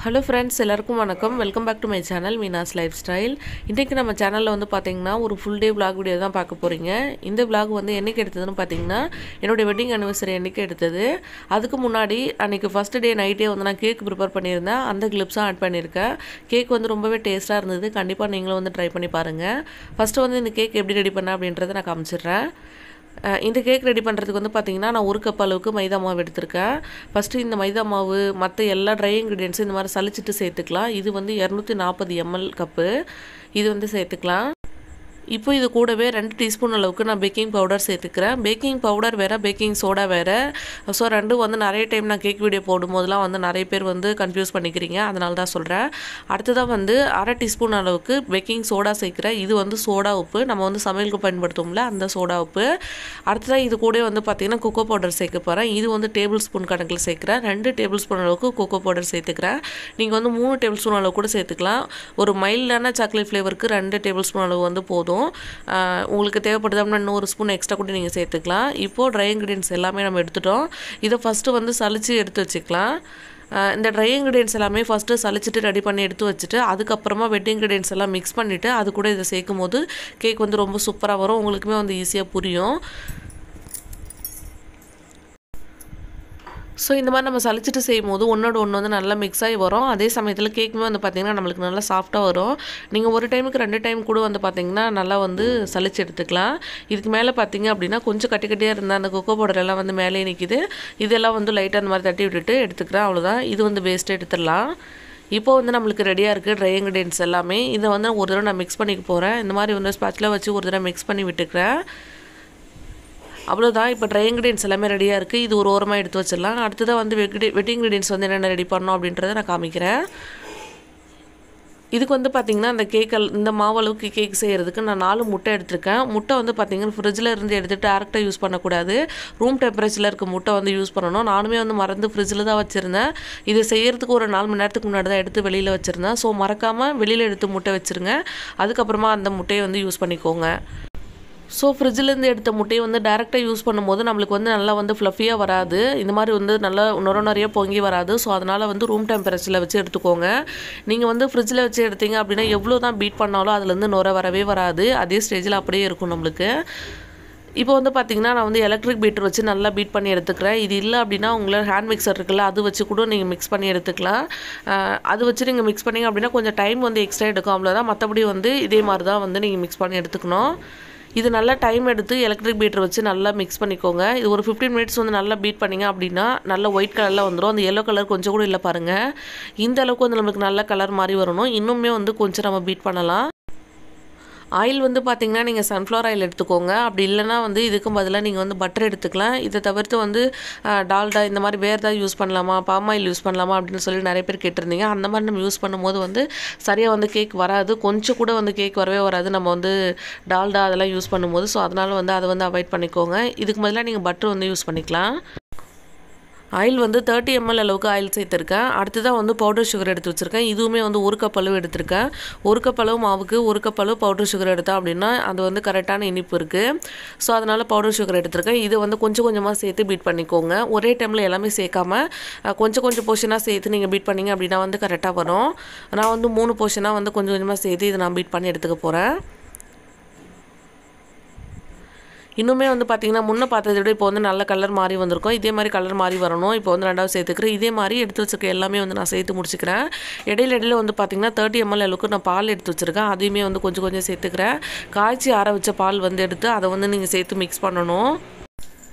Hello friends, எல்லாருக்கும் வணக்கம். Welcome back to my channel Meenas lifestyle. இன்னைக்கு நம்ம சேனல்ல வந்து பாத்தீங்கன்னா ஒரு full day vlog வீடியோ தான் பார்க்க போறீங்க. இந்த vlog வந்து என்னைக்கு எடுத்ததுன்னு பாத்தீங்கன்னா என்னோட வெட்டிங் anniversary அன்னைக்கு எடுத்தது. அதுக்கு முன்னாடி அன்னைக்கு first day நைட்டே வந்து நான் கேக் prepare பண்ணியிருந்தேன். அந்த clips ஆட் பண்ணிருக்கேன். கேக் வந்து ரொம்பவே டேஸ்டா இருந்தது. கண்டிப்பா நீங்களும் வந்து ட்ரை பண்ணி பாருங்க. ஃபர்ஸ்ட் வந்து இந்த கேக் எப்படி ரெடி பண்ணா அப்படின்றதை நான் காமிச்சிடுறேன். இந்த கேக் ரெடி பண்ணுறதுக்கு வந்து பார்த்தீங்கன்னா நான் 1 கப் அளவுக்கு மைதா மாவு எடுத்திருக்கேன். ஃபஸ்ட்டு இந்த மைதா மாவு மற்ற எல்லா ட்ரை இன்க்ரீடியன்ஸும் இந்த மாதிரி சலிச்சிட்டு சேர்த்துக்கலாம். இது வந்து 240 ml கப்பு. இது வந்து சேர்த்துக்கலாம். இப்போ இது கூடவே 2 டீஸ்பூன் அளவுக்கு நான் பேக்கிங் பவுடர் சேர்த்துக்கிறேன். பேக்கிங் பவுடர் வேறு, பேக்கிங் சோடா வேறு. ஸோ ரெண்டும் வந்து நிறைய டைம் நான் கேக் வீடியோ போடும்போதெல்லாம் வந்து நிறைய பேர் வந்து கன்ஃபியூஸ் பண்ணிக்கிறீங்க. அதனால தான் சொல்கிறேன். அடுத்ததாக வந்து 1/2 டீஸ்பூன் அளவுக்கு பேக்கிங் சோடா சேர்க்குறேன். இது வந்து சோடா உப்பு, நம்ம வந்து சமையலுக்கு பயன்படுத்துவோம்ல அந்த சோடா உப்பு. அடுத்ததாக இது கூட வந்து பார்த்திங்கன்னா கொக்கோ பவுடர் சேர்க்க போகிறேன். இது வந்து டேபிள் ஸ்பூன் கணக்கில் சேர்க்குறேன். 2 டேபிள் ஸ்பூன் அளவுக்கு கொக்கோ பவுடர் சேர்த்துக்கிறேன். நீங்கள் வந்து 3 டேபிள் ஸ்பூன் அளவு கூட சேர்த்துக்கலாம். ஒரு மைல்டான சாக்லேட் ஃப்ளேவருக்கு 2 டேபிள் ஸ்பூன் அளவு வந்து போதும். உங்களுக்கு தேவைப்படுது அப்படின்னா இன்னொரு ஸ்பூன் எக்ஸ்ட்ரா கூட நீங்கள் சேர்த்துக்கலாம். இப்போது ட்ரை இன்க்ரீடியன்ஸ் எல்லாமே நம்ம எடுத்துட்டோம். இதை ஃபஸ்ட்டு வந்து சலிச்சு எடுத்து வச்சுக்கலாம். இந்த ட்ரை இன்க்ரீடியன்ஸ் எல்லாமே ஃபஸ்ட்டு சலிச்சிட்டு ரெடி பண்ணி எடுத்து வச்சுட்டு அதுக்கப்புறமா வெட் இன்க்ரீடியன்ஸ் எல்லாம் மிக்ஸ் பண்ணிவிட்டு அது கூட இதை சேர்க்கும் போது கேக் வந்து ரொம்ப சூப்பராக வரும். உங்களுக்குமே வந்து ஈஸியாக புரியும். ஸோ இந்த மாதிரி நம்ம சலிச்சிட்டு செய்யும் போது ஒன்றோட ஒன்று வந்து நல்லா மிக்ஸ் ஆகி வரும். அதே சமயத்தில் கேக்குமே வந்து பார்த்திங்கன்னா நம்மளுக்கு நல்லா சாஃப்டாக வரும். நீங்கள் ஒரு டைமுக்கு 2 டைம் கூட வந்து பார்த்திங்கன்னா நல்லா வந்து சலிச்சு எடுத்துக்கலாம். இதுக்கு மேலே பார்த்திங்க அப்படின்னா கொஞ்சம் கட்டி கட்டியாக இருந்தால் அந்த கொக்கோ பவுடர் எல்லாம் வந்து மேலே நிற்கிது. இதெல்லாம் வந்து லைட்டாக அந்த மாதிரி தட்டி விட்டுட்டு எடுத்துக்கிறேன். அவ்வளோதான். இது வந்து வேஸ்ட்டு எடுத்துடலாம். இப்போ வந்து நம்மளுக்கு ரெடியாக இருக்குது ட்ரை இன்க்ரீடியன்ஸ் எல்லாமே. இதை வந்து ஒரு தடவை நான் மிக்ஸ் பண்ணிக்க போகிறேன். இந்த மாதிரி வந்து ஸ்பாட்சில் வச்சு ஒரு தடவை மிக்ஸ் பண்ணி விட்டுக்கிறேன். அவ்வளோதான். இப்போ ட்ரை இன்க்ரீடியன்ஸ் எல்லாமே ரெடியாக இருக்குது. இது ஒரு ஓரமாக எடுத்து வச்சிடலாம். அடுத்ததாக வந்து வெட் இன்க்ரீடியன்ஸ் வந்து என்னென்ன ரெடி பண்ணணும் அப்படின்றத நான் காமிக்கிறேன். இதுக்கு வந்து பார்த்திங்கன்னா அந்த இந்த மாவளவுக்கு கேக் செய்கிறதுக்கு நான் 4 முட்டை எடுத்திருக்கேன். முட்டை வந்து பார்த்திங்கன்னா ஃப்ரிட்ஜில் இருந்து எடுத்துகிட்டு டேரெக்டாக யூஸ் பண்ணக்கூடாது. ரூம் டெம்பரேச்சரில் இருக்க முட்டை வந்து யூஸ் பண்ணணும். நானுமே வந்து மறந்து ஃப்ரிட்ஜில் தான் வச்சுருந்தேன். இது செய்கிறதுக்கு ஒரு 4 மணி நேரத்துக்கு முன்னாடி தான் எடுத்து வெளியில் வச்சுருந்தேன். ஸோ மறக்காமல் வெளியில் எடுத்து முட்டை வச்சுருங்க. அதுக்கப்புறமா அந்த முட்டையை வந்து யூஸ் பண்ணிக்கோங்க. ஸோ ஃப்ரிட்ஜிலேருந்து எடுத்த முட்டையை வந்து டேரெக்டாக யூஸ் பண்ணும்போது நம்மளுக்கு வந்து நல்லா வந்து ஃப்ளஃபியாக வராது. இந்த மாதிரி வந்து நல்லா நிறைய பொங்கி வராது. ஸோ அதனால் வந்து ரூம் டெம்பரேச்சரில் வச்சு எடுத்துக்கோங்க. நீங்கள் வந்து ஃப்ரிட்ஜில் வச்சு எடுத்தீங்க அப்படின்னா எவ்வளோ தான் பீட் பண்ணாலும் அதுலேருந்து வரவே வராது. அதே ஸ்டேஜில் அப்படியே இருக்கும் நம்மளுக்கு. இப்போ வந்து பார்த்திங்கன்னா நான் வந்து எலக்ட்ரிக் பீட்டர் வச்சு நல்லா பீட் பண்ணி எடுத்துக்கிறேன். இது இல்லை அப்படின்னா உங்களோட ஹேண்ட் மிக்சர் இருக்குல்ல அது வச்சு கூட நீங்கள் மிக்ஸ் பண்ணி எடுத்துக்கலாம். அது வச்சு நீங்கள் மிக்ஸ் பண்ணிங்க அப்படின்னா கொஞ்சம் டைம் வந்து எக்ஸ்ட்ரா எடுக்கும். அவ்வளோதான். மற்றபடி வந்து இதே மாதிரி தான் வந்து நீங்கள் மிக்ஸ் பண்ணி எடுத்துக்கணும். இது நல்லா டைம் எடுத்து எலக்ட்ரிக் பீட்டர் வச்சு நல்லா மிக்ஸ் பண்ணிக்கோங்க. இது ஒரு 15 மினிட்ஸ் வந்து நல்லா பீட் பண்ணிங்க அப்படின்னா நல்லா ஒயிட் கலரில் வந்துடும். அந்த எல்லோ கலர் கொஞ்சம் கூட இல்லை பாருங்கள். இந்த அளவுக்கு வந்து நமக்கு நல்ல கலர் மாதிரி வரணும். இன்னுமே வந்து கொஞ்சம் நம்ம பீட் பண்ணலாம். ஆயில் வந்து பார்த்திங்கன்னா நீங்கள் சன்ஃப்ளவர் ஆயில் எடுத்துக்கோங்க. அப்படி இல்லைனா வந்து இதுக்கும் பதிலாக நீங்கள் வந்து பட்டர் எடுத்துக்கலாம். இதை தவிர்த்து வந்து டால்டா இந்த மாதிரி வேறு ஏதாவது யூஸ் பண்ணலாமா, பாம் ஆயில் யூஸ் பண்ணலாமா அப்படின்னு சொல்லி நிறைய பேர் கேட்டிருந்தீங்க. அந்த மாதிரி நம்ம யூஸ் பண்ணும்போது வந்து சரியாக வந்து கேக் வராது. கொஞ்சம் கூட வந்து கேக் வரவே வராது நம்ம வந்து டால்டா அதெல்லாம் யூஸ் பண்ணும்போது. ஸோ அதனால் வந்து அதை வந்து அவாய்ட் பண்ணிக்கோங்க. இதுக்கு பதிலாக நீங்கள் பட்டர் வந்து யூஸ் பண்ணிக்கலாம். ஆயில் வந்து 30 ml அளவுக்கு ஆயில் சேர்த்துருக்கேன். அடுத்ததான் வந்து பவுடர் சுகர் எடுத்து வச்சுருக்கேன். இதுவுமே வந்து 1 கப் அளவு எடுத்திருக்கேன். 1 கப் அளவு மாவுக்கு 1 கப் அளவு பவுடர் சுகர் எடுத்தோம் அப்படின்னா அது வந்து கரெக்டான இனிப்பு இருக்குது. ஸோ அதனால் பவுடர் சுகர் எடுத்திருக்கேன். இது வந்து கொஞ்சம் கொஞ்சமாக சேர்த்து பீட் பண்ணிக்கோங்க. ஒரே டைமில் எல்லாமே சேர்க்காம கொஞ்சம் கொஞ்சம் போர்ஷனாக சேர்த்து நீங்கள் பீட் பண்ணிங்க அப்படின்னா வந்து கரெக்டாக வரும். நான் வந்து 3 போர்ஷனாக வந்து கொஞ்சம் கொஞ்சமாக சேர்த்து இதை நான் பீட் பண்ணி எடுத்துக்க போகிறேன். இன்னுமே வந்து பார்த்திங்கன்னா முன்ன பார்த்ததை விட இப்போ வந்து நல்ல கலர் மாறி வந்திருக்கும். இதே மாதிரி கலர் மாறி வரணும். இப்போ வந்து 2வது சேர்த்துக்கிறேன். இதே மாதிரி எடுத்து வச்சுருக்க எல்லாமே வந்து நான் சேர்த்து முடிச்சுக்கிறேன். இடையில வந்து பார்த்திங்கன்னா 30 ml அளவுக்கு நான் பால் எடுத்து வச்சுருக்கேன். அதையுமே வந்து கொஞ்சம் கொஞ்சம் சேர்த்துக்கிறேன். காய்ச்சி ஆற வச்ச பால் வந்து எடுத்து அதை வந்து நீங்கள் சேர்த்து மிக்ஸ் பண்ணணும்.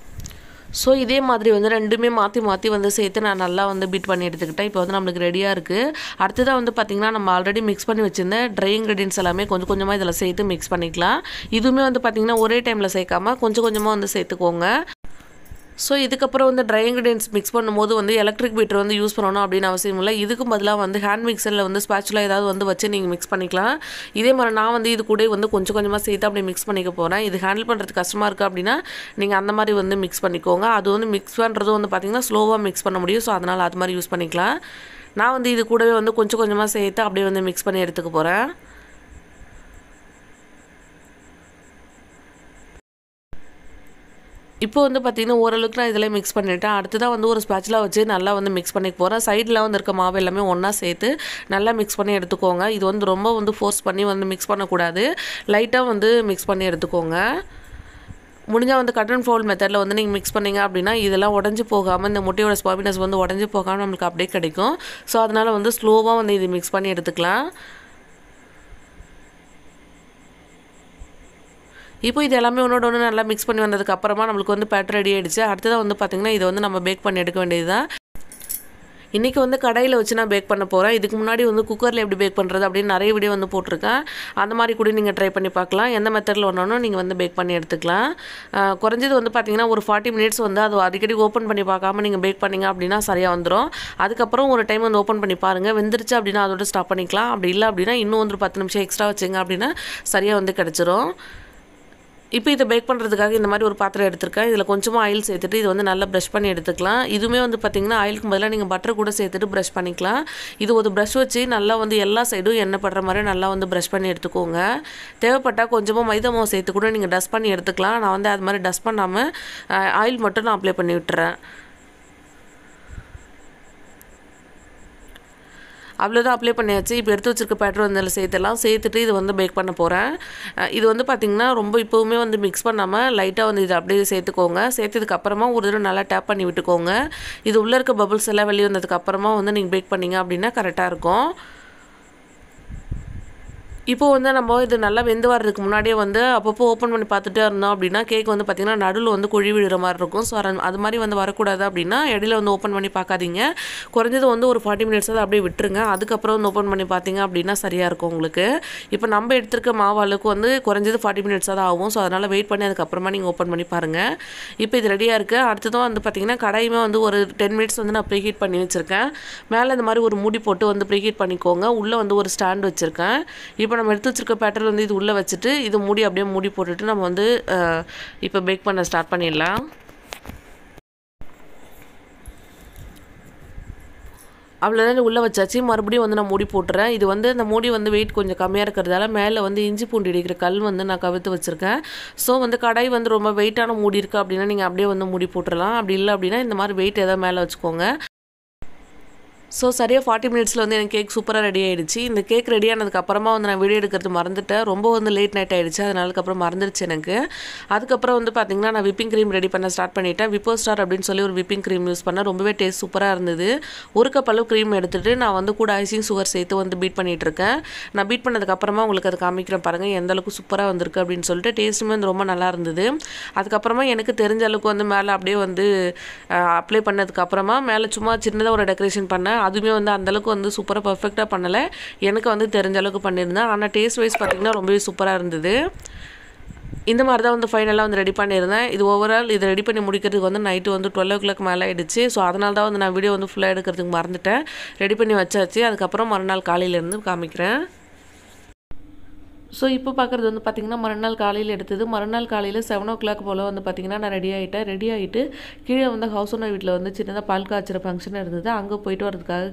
ஸோ இதே மாதிரி வந்து ரெண்டுமே மாற்றி வந்து சேர்த்து நான் நல்லா வந்து பீட் பண்ணி எடுத்துக்கிட்டேன். இப்போ வந்து நம்மளுக்கு ரெடியாக இருக்குது. அடுத்ததாக வந்து பார்த்திங்கன்னா நம்ம ஆல்ரெடி மிக்ஸ் பண்ணி வச்சுருந்த ட்ரை இன்க்ரீடியன்ஸ் எல்லாமே கொஞ்சம் கொஞ்சமாக இதில் சேர்த்து மிக்ஸ் பண்ணிக்கலாம். இதுவுமே வந்து பார்த்திங்கன்னா ஒரே டைமில் சேர்க்காம கொஞ்சம் கொஞ்சமாக வந்து சேர்த்துக்கோங்க. ஸோ இதுக்கப்புறம் வந்து ட்ரை இன்க்ரீடியன்ஸ் மிக்ஸ் பண்ணும்போது வந்து எலக்ட்ரிக் பீட்டர் வந்து யூஸ் பண்ணணும் அப்படின்னு அவசியம் இல்லை. இதுக்கும் பதிலாக வந்து ஹேண்ட் மிக்சரில் வந்து ஸ்பாச்சுலா ஏதாவது வந்து வச்சு நீங்கள் மிக்ஸ் பண்ணிக்கலாம். இதே மாதிரி நான் வந்து இது கூட வந்து கொஞ்சம் கொஞ்சமாக சேர்த்து அப்படி மிக்ஸ் பண்ணிக்க போகிறேன். இது ஹேண்டில் பண்ணுறது கஷ்டமாக இருக்குது அப்படின்னா நீங்கள் அந்த மாதிரி வந்து மிக்ஸ் பண்ணிக்கோங்க. அது வந்து மிக்ஸ் பண்ணுறது வந்து பார்த்திங்கன்னா ஸ்லோவாக மிக்ஸ் பண்ண முடியும். ஸோ அதனால் அது மாதிரி யூஸ் பண்ணிக்கலாம். நான் வந்து இது கூடவே வந்து கொஞ்சம் கொஞ்சமாக சேர்த்து அப்படியே வந்து மிக்ஸ் பண்ணி எடுத்துக்க போகிறேன். இப்போ வந்து பார்த்திங்கன்னா ஓரளவுக்கு நான் இதில் மிக்ஸ் பண்ணிவிட்டேன். அடுத்ததான் வந்து ஒரு ஸ்பேச்சுலா வச்சு நல்லா வந்து மிக்ஸ் பண்ணிக்க போகிறேன். சைடில் வந்து இருக்க மாவு எல்லாமே ஒன்றா சேர்த்து நல்லா மிக்ஸ் பண்ணி எடுத்துக்கோங்க. இது வந்து ரொம்ப வந்து ஃபோர்ஸ் பண்ணி வந்து மிக்ஸ் பண்ணக்கூடாது. லைட்டாக வந்து மிக்ஸ் பண்ணி எடுத்துக்கோங்க. முடிஞ்சால் வந்து கட் அண்ட் ஃபோல்ட் மெத்தடில் வந்து நீங்கள் மிக்ஸ் பண்ணிங்க அப்படின்னா இதெல்லாம் உடஞ்சி போகாமல் இந்த முட்டையோட ஸ்பாபினஸ் வந்து உடஞ்சி போகாமல் நம்மளுக்கு அப்படியே கிடைக்கும். ஸோ அதனால் வந்து ஸ்லோவாக வந்து இது மிக்ஸ் பண்ணி எடுத்துக்கலாம். இப்போ இது எல்லாமே ஒன்றோட ஒன்று நல்லா மிக்ஸ் பண்ணி வந்ததுக்கப்புறமா நம்மளுக்கு வந்து பேட்டர் ரெடி ஆகிடுச்சு. அடுத்ததாக வந்து பார்த்திங்கன்னா இதை வந்து நம்ம பேக் பண்ணி எடுக்க வேண்டியது தான். இன்றைக்கி வந்து கடையில் வச்சு நான் பேக் பண்ண போகிறேன். இதுக்கு முன்னாடி வந்து குக்கரில் எப்படி பேக் பண்ணுறது அப்படின்னு நிறைய வீடியோ வந்து போட்டிருக்கேன். அந்த மாதிரி கூட நீங்கள் ட்ரை பண்ணி பார்க்கலாம். எந்த மெத்தடில் ஒன்றாலும் நீங்கள் வந்து பேக் பண்ணி எடுத்துக்கலாம். குறைஞ்சது வந்து பார்த்திங்கன்னா ஒரு 40 மினிட்ஸ் வந்து அது அடிக்கடி ஓப்பன் பண்ணி பார்க்காம நீங்கள் பேக் பண்ணிங்க அப்படின்னா சரியாக வந்துடும். அதுக்கப்புறம் ஒரு டைம் வந்து ஓப்பன் பண்ணி பாருங்கள். வெந்துருச்சு அப்படின்னா அதோட ஸ்டாப் பண்ணிக்கலாம். அப்படி இல்லை அப்படின்னா இன்னும் வந்து 10 நிமிஷம் எக்ஸ்ட்ரா வச்சிங்க அப்படின்னா சரியாக வந்து கிடச்சிரும். இப்போ இதை பேக் பண்ணுறதுக்காக இந்த மாதிரி ஒரு பாத்திரம் எடுத்துருக்கேன். இதில் கொஞ்சமாக ஆயில் சேர்த்துட்டு இது வந்து நல்லா ப்ரஷ் பண்ணி எடுத்துக்கலாம். இதுவுமே வந்து பார்த்திங்கன்னா ஆயிலுக்கு பதிலாக நீங்கள் பட்டர் கூட சேர்த்துட்டு ப்ரஷ் பண்ணிக்கலாம். இது ஒரு ப்ரஷ் வச்சு நல்லா வந்து எல்லா சைடும் எண்ணெய் படுற மாதிரி நல்லா வந்து ப்ரஷ் பண்ணி எடுத்துக்கோங்க. தேவைப்பட்டால் கொஞ்சமாக மைதா மாவு சேர்த்து கூட நீங்கள் டஸ்ட் பண்ணி எடுத்துக்கலாம். நான் வந்து அது மாதிரி டஸ்ட் பண்ணாமல் ஆயில் மட்டும் நான் அப்ளை பண்ணி விட்டுறேன். அவ்வளோதான், அப்ளை பண்ணியாச்சு. இப்போ எடுத்து வச்சுருக்க பேட்டர் வந்து அதில் சேர்த்துட்டு இது வந்து பேக் பண்ண போகிறேன். இது வந்து பார்த்திங்கன்னா ரொம்ப இப்போவுமே வந்து மிக்ஸ் பண்ணாமல் லைட்டாக வந்து இது அப்படியே சேர்த்துக்கோங்க. சேர்த்ததுக்கப்புறமா ஒரு தடவை நல்லா டேப் பண்ணி விட்டுக்கோங்க. இது உள்ளே இருக்க பபிள்ஸ் எல்லாம் வெளியே வந்ததுக்கப்புறமா வந்து நீங்கள் பேக் பண்ணிங்க அப்படின்னா கரெக்டாக இருக்கும். இப்போ வந்து நம்ம இது நல்லா வெந்து வர்றதுக்கு முன்னாடியே வந்து அப்பப்போ ஓப்பன் பண்ணி பார்த்துட்டே இருந்தோம் அப்படின்னா கேக் வந்து பார்த்திங்கன்னா நடுவில் வந்து குழி விடுற மாதிரி இருக்கும். ஸோ அது மாதிரி வந்து வரக்கூடாது அப்படின்னா இடையில வந்து ஓப்பன் பண்ணி பார்க்காதீங்க. குறைஞ்சது வந்து ஒரு 40 மினிட்ஸ் அதை அப்படியே விட்டுருங்க. அதுக்கப்புறம் வந்து ஓப்பன் பண்ணி பார்த்தீங்க அப்படின்னா சரியாக இருக்கும் உங்களுக்கு. இப்போ நம்ம எடுத்துருக்க மாவு அளவுக்கு வந்து குறைஞ்சது 40 மினிட்ஸ் தான் ஆகும். ஸோ அதனால் வெயிட் பண்ணி அதுக்கப்புறமா நீங்கள் ஓப்பன் பண்ணி பாருங்கள். இப்போ இது ரெடியாக இருக்குது. அடுத்ததான் வந்து பார்த்திங்கன்னா கடாயுமே வந்து ஒரு 10 மினிட்ஸ் வந்து நான் ப்ரீஹீட் பண்ணி வச்சுருக்கேன். மேலே இந்த மாதிரி ஒரு மூடி போட்டு வந்து ப்ரீஹீட் பண்ணிக்கோங்க. உள்ளே வந்து ஒரு ஸ்டாண்ட் வச்சுருக்கேன். இப்போ நம்ம எடுத்து வச்சிருக்க பேட்டர் வந்து இது உள்ளே வச்சுட்டு இது மூடி அப்படியே மூடி போட்டுட்டு நம்ம வந்து இப்போ பேக் பண்ண ஸ்டார்ட் பண்ணிடலாம். அவ்வளோதான் உள்ளே வச்சாச்சு. மறுபடியும் வந்து நான் மூடி போட்டுறேன். இது வந்து இந்த மூடி வந்து வெயிட் கொஞ்சம் கம்மியாக இருக்கிறதால மேலே வந்து இஞ்சி பூண்டு இடிக்கிற கல் வந்து நான் கவித்து வச்சுருக்கேன். ஸோ வந்து கடாய் வந்து ரொம்ப வெயிட்டான மூடி இருக்குது அப்படின்னா நீங்கள் அப்படியே வந்து மூடி போட்டுடலாம். அப்படி இல்லை அப்படின்னா இந்த மாதிரி வெயிட் ஏதாவது மேலே வச்சுக்கோங்க. ஸோ சரியாக 40 மினிட்ஸில் வந்து எனக்கு கேக் சூப்பராக ரெடி ஆகிடுச்சு. இந்த கேக் ரெடி ஆனதுக்கப்புறமா வந்து நான் வீடியோ எடுக்கிறது மறந்துட்டேன். ரொம்ப வந்து லேட் நைட் ஆகிடுச்சு. அதனாலக்கப்புறம் மறந்துடுச்சு எனக்கு. அதுக்கப்புறம் வந்து பார்த்திங்கன்னா நான் விப்பிங் க்ரீம் ரெடி பண்ண ஸ்டார்ட் பண்ணிவிட்டேன். விப்போ ஸ்டார் அப்படின்னு சொல்லி ஒரு விப்பிங் க்ரீம் யூஸ் பண்ணேன். ரொம்பவே டேஸ்ட் சூப்பராக இருந்தது. ஒரு கப் அளவு க்ரீம் எடுத்துகிட்டு நான் வந்து கூட ஐசிங் சுகர் சேர்த்து வந்து பீட் பண்ணிகிட்ருக்கேன். நான் பீட் பண்ணதுக்கப்புறமா உங்களுக்கு அதை காமிக்கிறேன் பாருங்கள் எந்த அளவுக்கு சூப்பராக வந்திருக்கு அப்படின்னு சொல்லிட்டு. டேஸ்ட்டுமே வந்து ரொம்ப நல்லா இருந்தது. அதுக்கப்புறமா எனக்கு தெரிஞ்ச அளவுக்கு வந்து மேலே அப்படியே வந்து அப்ளை பண்ணதுக்கப்புறமா மேலே சும்மா சின்னதாக ஒரு டெக்கரேஷன் பண்ணேன். அதுவுமே வந்து அந்தளவுக்கு வந்து சூப்பராக பர்ஃபெக்டாக பண்ணலை. எனக்கு வந்து தெரிஞ்ச அளவுக்கு பண்ணியிருந்தேன். ஆனால் டேஸ்ட் வைஸ் பார்த்திங்கன்னா ரொம்பவே சூப்பராக இருந்தது. இந்த மாதிரி தான் வந்து ஃபைனலாக வந்து ரெடி பண்ணியிருந்தேன். இது ஓவரால் இதை ரெடி பண்ணி முடிக்கிறதுக்கு வந்து நைட்டு வந்து 12 o'clock மேலே ஆகிடுச்சு. ஸோ அதனால தான் வந்து நான் வீடியோ வந்து ஃபுல்லாக எடுக்கிறதுக்கு மறந்துட்டேன். ரெடி பண்ணி வச்சாச்சு. அதுக்கப்புறம் மறுநாள் காலையிலேருந்து காமிக்கிறேன். ஸோ இப்போ பார்க்குறது வந்து பார்த்திங்கன்னா மறுநாள் காலையில் எடுத்தது. மறுநாள் காலையில் 7 o'clock போல் வந்து பார்த்திங்கன்னா நான் ரெடி ஆகிட்டு கீழே வந்து ஹவுஸ் ஓனர் வீட்டில் வந்து சின்னதாக பால் காய்ச்சிற ஃபங்க்ஷன் இருந்தது. அங்கே போயிட்டு வரதுக்காக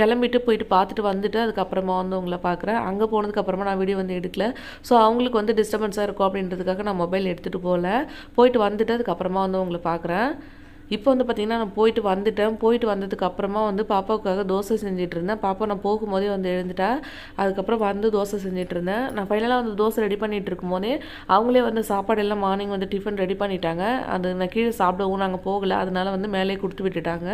கிளம்பிட்டு போயிட்டு பார்த்துட்டு வந்துட்டு அதுக்கப்புறமா வந்து உங்களை பார்க்குறேன். அங்கே போனதுக்கப்புறமா நான் வீடியோ வந்து எடுக்கல. ஸோ அவங்களுக்கு வந்து டிஸ்டர்பன்ஸாக இருக்கும் அப்படின்றதுக்காக நான் மொபைல் எடுத்துகிட்டு போயிட்டு வந்துட்டு அதுக்கப்புறமா வந்து உங்களை பார்க்குறேன். இப்போ வந்து பார்த்திங்கன்னா நான் போயிட்டு வந்ததுக்கு அப்புறமா வந்து பாப்பாவுக்காக தோசை செஞ்சுட்டு இருந்தேன். பாப்பா நான் போகும்போதே வந்து எழுந்துட்டா. அதுக்கப்புறம் வந்து தோசை செஞ்சுட்டு இருந்தேன். நான் ஃபைனலாக வந்து தோசை ரெடி பண்ணிகிட்டு இருக்கும்போதே அவங்களே வந்து சாப்பாடு எல்லாம் மார்னிங் வந்து டிஃபன் ரெடி பண்ணிட்டாங்க. அது நான் கீழே சாப்பிடவும் நாங்கள் போகலை. அதனால வந்து மேலே கொடுத்து விட்டுட்டாங்க.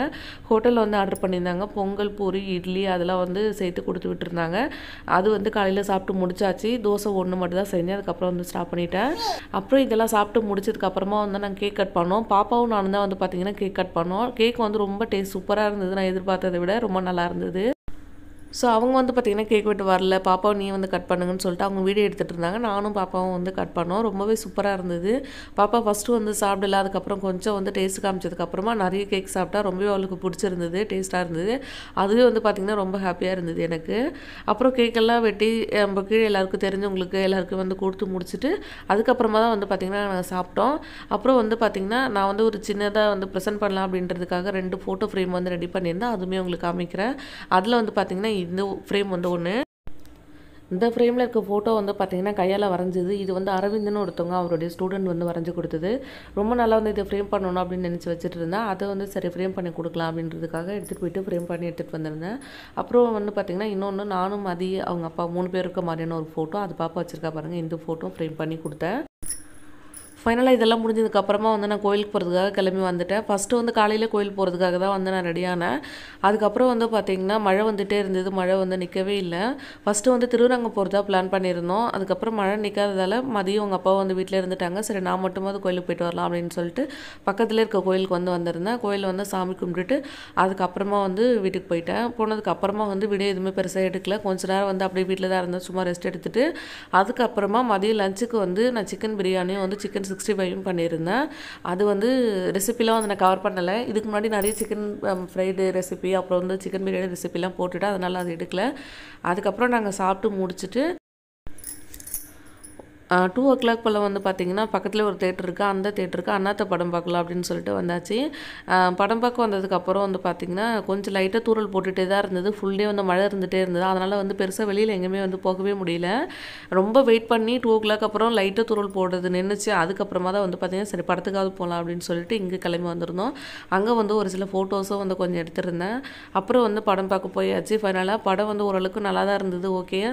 ஹோட்டலில் வந்து ஆர்டர் பண்ணியிருந்தாங்க. பொங்கல், பூரி, இட்லி அதெல்லாம் வந்து சேர்த்து கொடுத்து விட்டுருந்தாங்க. அது வந்து காலையில் சாப்பிட்டு முடிச்சாச்சு. தோசை ஒன்று மட்டும் தான் செஞ்சேன். அதுக்கப்புறம் வந்து ஸ்டாப் பண்ணிட்டேன். அப்புறம் இதெல்லாம் சாப்பிட்டு முடிச்சதுக்கப்புறமா வந்து நாங்கள் கேக் கட் பண்ணோம். பாப்பாவும் நானும் தான் வந்து பார்த்திங்கன்னா கேக் கட் பண்ணோம். கேக் வந்து ரொம்ப டேஸ்ட் சூப்பராக இருந்தது. நான் எதிர்பார்த்ததை விட ரொம்ப நல்லா இருந்தது. ஸோ அவங்க வந்து பார்த்திங்கன்னா கேக் விட்டு வரல, பாப்பாவை நீ வந்து கட் பண்ணுங்கன்னு சொல்லிட்டு அவங்க வீடியோ எடுத்துகிட்டு இருந்தாங்க. நானும் பாப்பாவும் வந்து கட் பண்ணோம். ரொம்பவே சூப்பராக இருந்தது. பாப்பா ஃபஸ்ட்டு வந்து சாப்பிடல. அதுக்கப்புறம் கொஞ்சம் வந்து டேஸ்ட் காமிச்சதுக்கப்புறமா நிறைய கேக் சாப்பிட்டா ரொம்பவே அவளுக்கு பிடிச்சிருந்தது. டேஸ்ட்டாக இருந்தது. அதுவே வந்து பார்த்திங்கன்னா ரொம்ப ஹாப்பியாக இருந்தது எனக்கு. அப்புறம் கேக்கெல்லாம் வெட்டி நம்ம கீழே எல்லாருக்கும் தெரிஞ்சவங்களுக்கு எல்லாருக்கும் வந்து கொடுத்து முடிச்சுட்டு அதுக்கப்புறமா தான் வந்து பார்த்திங்கன்னா நாங்கள் சாப்பிட்டோம். அப்புறம் வந்து பார்த்திங்கன்னா நான் வந்து ஒரு சின்னதாக வந்து ப்ரெசென்ட் பண்ணலாம் அப்படின்றதுக்காக 2 ஃபோட்டோ ஃப்ரேம் வந்து ரெடி பண்ணியிருந்தேன். அதுவுமே உங்களுக்கு காமிக்கிறேன். அதில் வந்து பார்த்திங்கன்னா இந்த ஃப்ரேம் வந்து ஒன்று. இந்த ஃப்ரேமில் இருக்க ஃபோட்டோ வந்து பார்த்திங்கன்னா கையால் வரைஞ்சது. இது வந்து அரவிந்தன்னு ஒருத்தவங்க அவருடைய ஸ்டூடெண்ட் வந்து வரைஞ்சி கொடுத்தது. ரொம்ப நல்லா வந்து இதை ஃப்ரேம் பண்ணணும் அப்படின்னு நினச்சி வச்சுட்டு இருந்தேன். அதை வந்து சரி ஃப்ரேம் பண்ணி கொடுக்கலாம் அப்படின்றதுக்காக எடுத்துகிட்டு போயிட்டு ஃப்ரேம் பண்ணி எடுத்துகிட்டு வந்திருந்தேன். அப்புறம் வந்து பார்த்திங்கன்னா இன்னொன்று நானும் மதி அவங்க அப்பா 3 பேர் இருக்க மாதிரியான ஒரு ஃபோட்டோ அது பாப்பா வச்சுருக்கா பாருங்கள். இந்த ஃபோட்டோ ஃப்ரேம் பண்ணி கொடுத்தேன். ஃபைனலாக இதெல்லாம் முடிஞ்சதுக்கப்புறமா வந்து நான் கோயிலுக்கு போகிறதுக்காக கிளம்பி வந்துட்டேன். ஃபஸ்ட்டு வந்து காலையில் கோயில் போகிறதுக்காக தான் வந்து நான் ரெடியானேன். அதுக்கப்புறம் வந்து பார்த்திங்கன்னா மழை வந்துகிட்டே இருந்தது. மழை வந்து நிற்கவே இல்லை. ஃபஸ்ட்டு வந்து திருவரங்கம் போகிறதா பிளான் பண்ணியிருந்தோம். அதுக்கப்புறம் மழை நிற்காததால் மதியம் அவங்க அப்பா வந்து வீட்டில் இருந்துட்டாங்க. சரி நான் மட்டுமாவது கோயிலுக்கு போயிட்டு வரலாம் அப்படின்னு சொல்லிட்டு பக்கத்தில் இருக்க கோயிலுக்கு வந்து வந்திருந்தேன். கோயிலில் வந்து சாமி கும்பிட்டுட்டு அதுக்கப்புறமா வந்து வீட்டுக்கு போயிட்டேன். போனதுக்கப்புறமா வந்து வீடியோ எதுவுமே பெருசாக எடுக்கல. கொஞ்ச நேரம் வந்து அப்படியே வீட்டில் தான் இருந்தேன். சும்மா ரெஸ்ட் எடுத்துகிட்டு அதுக்கப்புறமா மதியம் லஞ்சுக்கு வந்து நான் சிக்கன் பிரியாணியும் வந்து சிக்கன் 65 பண்ணியிருந்தேன். அது வந்து ரெசிபிலாம் வந்து நான் கவர் பண்ணலை. இதுக்கு முன்னாடி நிறைய சிக்கன் ஃப்ரைடு ரெசிபி அப்புறம் வந்து சிக்கன் பிரியாணி ரெசிபிலாம் போட்டுவிட்டு அதனால் அது எடுக்கல. அதுக்கப்புறம் நாங்கள் சாப்பிட்டு முடிச்சுட்டு 2 o'clock போல் வந்து பார்த்திங்கன்னா பக்கத்தில் ஒரு தேட்டர் இருக்குது. அந்த தேட்டருக்கு அண்ணாத்த படம் பார்க்கலாம் அப்படின்னு சொல்லிட்டு வந்தாச்சு. படம் பார்க்க வந்ததுக்கப்புறம் வந்து பார்த்திங்கன்னா கொஞ்சம் லைட்டாக தூறல் போட்டுகிட்டே தான் இருந்தது. ஃபுல் டே வந்து மழை இருந்துகிட்டே இருந்தது. அதனால் வந்து பெருசாக வெளியில் எங்கேயுமே வந்து போகவே முடியல. ரொம்ப வெயிட் பண்ணி 2 o'clock அப்புறம் லைட்டாக தூறல் போடுறது நின்றுச்சு. அதுக்கப்புறமா தான் வந்து பார்த்திங்கன்னா சரி படத்துக்காவது போகலாம் அப்படின்னு சொல்லிட்டு இங்கே கிளம்பி வந்திருந்தோம். அங்கே வந்து ஒரு சில ஃபோட்டோஸும் வந்து கொஞ்சம் எடுத்துருந்தேன். அப்புறம் வந்து படம் பார்க்க போயாச்சு. ஃபைனலாக படம் வந்து ஓரளவுக்கு நல்லா தான் இருந்தது. ஓகே.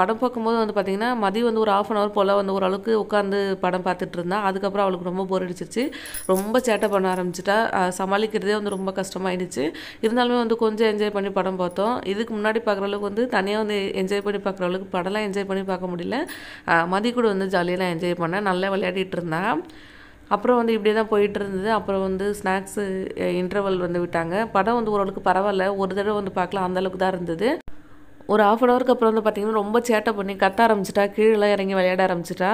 படம் பார்க்கும்போது வந்து பார்த்திங்கன்னா மதியம் வந்து ஒரு 1/2 hour போல் வந்து ஓரளவுக்கு உட்காந்து படம் பார்த்துட்டு இருந்தா. அதுக்கப்புறம் அவளுக்கு ரொம்ப போர் அடிச்சிருச்சு. ரொம்ப சேட்டை பண்ண ஆரம்பிச்சிட்டா. சமாளிக்கிறதே வந்து ரொம்ப கஷ்டமாயிடுச்சு. இருந்தாலுமே வந்து கொஞ்சம் என்ஜாய் பண்ணி படம் பார்த்தோம். இதுக்கு முன்னாடி பார்க்குற அளவுக்கு வந்து தனியாக வந்து என்ஜாய் பண்ணி பார்க்குற அளவுக்கு படம்லாம் என்ஜாய் பண்ணி பார்க்க முடியல. மதி கூட வந்து ஜாலியாக நான் என்ஜாய் பண்ணேன். நல்லா விளையாடிட்டு இருந்தேன். அப்புறம் வந்து இப்படியே தான் போயிட்டு இருந்தது. அப்புறம் வந்து ஸ்நாக்ஸு இன்டர்வல் வந்து விட்டாங்க. படம் வந்து ஓரளவுக்கு பரவாயில்ல. ஒரு தடவை வந்து பார்க்கலாம் அந்தளவுக்கு தான் இருந்தது. ஒரு 1/2 hourக்கு அப்புறம் வந்து பார்த்திங்கன்னா ரொம்ப சேட்டை பண்ணி கத்த ஆரம்பிச்சிட்டா. கீழெலாம் இறங்கி விளையாட ஆரம்பிச்சிட்டா.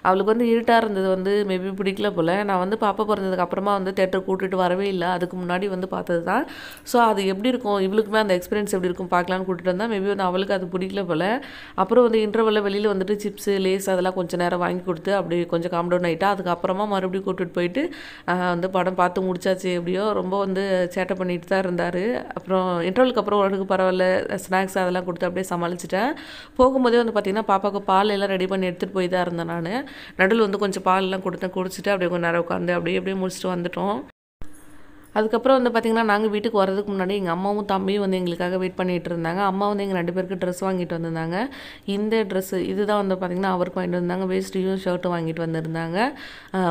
அவளுக்கு வந்து இருட்டாக இருந்தது வந்து மேபி பிடிக்கல போல். நான் வந்து பாப்பா பிறந்ததுக்கு அப்புறமா வந்து தேட்டர் கூட்டிகிட்டு வரவே இல்லை. அதுக்கு முன்னாடி வந்து பார்த்தது தான். ஸோ அது எப்படி இருக்கும் இவளுக்குமே அந்த எக்ஸ்பீரியன்ஸ் எப்படி இருக்கும் பார்க்கலான்னு கூட்டிகிட்டு வந்தால் மேபி வந்து அவளுக்கு அது பிடிக்கல போல். அப்புறம் வந்து இன்டர்வலில் வெளியில் வந்துட்டு சிப்ஸு லேஸ் அதெல்லாம் கொஞ்சம் நேரம் வாங்கி கொடுத்து அப்படி கொஞ்சம் காம் டவுன் ஆகிட்டா. அதுக்கப்புறமா மறுபடியும் கூட்டிகிட்டு போயிட்டு வந்து படம் பார்த்து முடிச்சாச்சு. எப்படியோ ரொம்ப வந்து சேட்டை பண்ணிட்டு தான் இருந்தார். அப்புறம் இன்டர்வலுக்கு அப்புறம் ஓரளவுக்கு பரவாயில்ல ஸ்நாக்ஸ் அதெல்லாம் கொடுத்து அப்படியே சமாளிச்சிட்டேன். போகும்போதே வந்து பார்த்திங்கன்னா பாப்பாவுக்கு பால் எல்லாம் ரெடி பண்ணி எடுத்துகிட்டு போய் தான் இருந்தேன் நான். நடுவில் வந்து கொஞ்சம் பால் எல்லாம் குடிச்சிட்டு அப்படியே கொஞ்சம் நேரம் உட்காந்து அப்படியே முடிச்சுட்டு வந்துட்டோம். அதுக்கப்புறம் வந்து பார்த்திங்கன்னா நாங்கள் வீட்டுக்கு வரதுக்கு முன்னாடி எங்கள் அம்மாவும் தம்பியும் வந்து எங்களுக்காக வெயிட் பண்ணிகிட்டு இருந்தாங்க. அம்மா வந்து எங்கள் 2 பேருக்கு ட்ரெஸ் வாங்கிட்டு வந்திருந்தாங்க. இந்த ட்ரெஸ்ஸு இதுதான் வந்து பார்த்திங்கன்னா அவருக்கு வாங்கிட்டு வந்தாங்க. வேஸ்ட்டியும் ஷர்ட்டும் வாங்கிட்டு வந்திருந்தாங்க.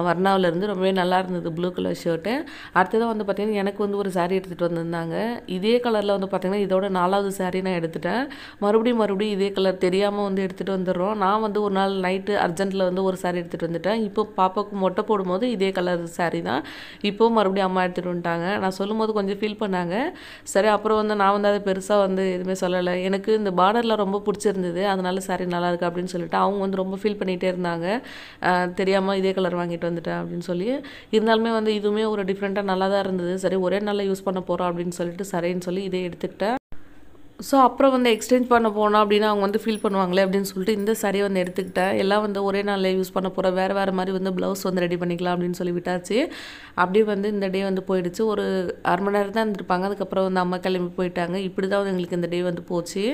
வர்ணாவிலேருந்து ரொம்பவே நல்லா இருந்தது ப்ளூ கலர் ஷர்ட்டு. அடுத்ததான் வந்து பார்த்திங்கன்னா எனக்கு வந்து ஒரு சாரீ எடுத்துகிட்டு வந்திருந்தாங்க. இதே கலரில் வந்து பார்த்திங்கன்னா இதோட 4வது சாரீ நான் எடுத்துட்டேன். மறுபடியும் இதே கலர் தெரியாமல் வந்து எடுத்துகிட்டு வந்துடுறோம். நான் வந்து ஒரு நாள் நைட்டு அர்ஜென்ட்டில் வந்து ஒரு சாரீ எடுத்துகிட்டு வந்துட்டேன். இப்போ பாப்பாவுக்கு மொட்டை போடும்போது இதே கலர் சாரீ தான். இப்போது மறுபடியும் அம்மா எடுத்துகிட்டு வந்துட்டாங்க. நான் சொல்லும்போது கொஞ்சம் ஃபீல் பண்ணாங்க. சரி அப்புறம் வந்து நான் வந்து அதை பெருசாக வந்து எதுவுமே சொல்லலை. எனக்கு இந்த பார்டரில் ரொம்ப பிடிச்சிருந்தது. அதனால சாரி நல்லா இருக்கு அப்படின்னு சொல்லிட்டு அவங்க வந்து ரொம்ப ஃபீல் பண்ணிகிட்டே இருந்தாங்க. தெரியாமல் இதே கலர் வாங்கிட்டு வந்துட்டேன் அப்படின்னு சொல்லி. இருந்தாலுமே வந்து இதுவுமே ஒரு டிஃப்ரெண்ட்டாக நல்லா தான் இருந்தது. சரி ஒரே நாளில் யூஸ் பண்ண போகிறோம் அப்படின்னு சொல்லிட்டு சரின்னு சொல்லி இதே எடுத்துக்கிட்டேன். ஸோ அப்புறம் வந்து எக்ஸ்சேஞ்ச் பண்ண போனோம் அப்படின்னா அவங்க வந்து ஃபீல் பண்ணுவாங்களே அப்படின்னு சொல்லிட்டு இந்த சாரியை வந்து எடுத்துக்கிட்டேன். எல்லாம் வந்து ஒரே நாளில் யூஸ் பண்ண போகிறோம். வேறு மாதிரி வந்து ப்ளவுஸ் வந்து ரெடி பண்ணிக்கலாம் அப்படின்னு சொல்லி விட்டாச்சு. அப்படியே வந்து இந்த டே வந்து போயிடுச்சு. ஒரு 1/2 மணி நேரம் தான் இருந்திருப்பாங்க. அதுக்கப்புறம் வந்து அம்மா கிளம்பி போயிட்டாங்க. இப்படி தான் வந்து எங்களுக்கு இந்த டே வந்து போச்சு.